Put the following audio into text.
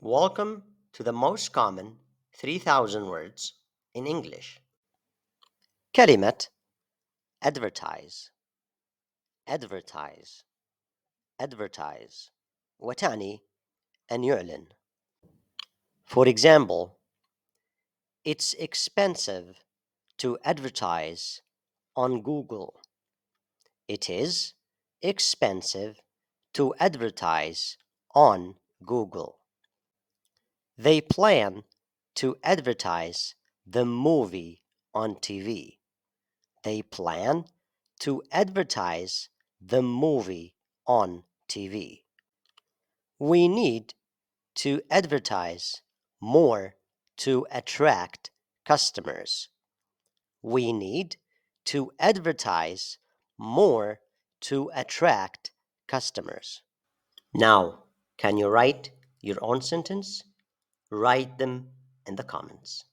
Welcome to the most common 3,000 words in English. كلمة advertise advertise advertise وتعني أن يعلن. For example, it's expensive to advertise on Google. It is expensive to advertise on Google. They plan to advertise the movie on TV. They plan to advertise the movie on TV. We need to advertise more to attract customers. We need to advertise more to attract customers. Now, can you write your own sentence? Write them in the comments.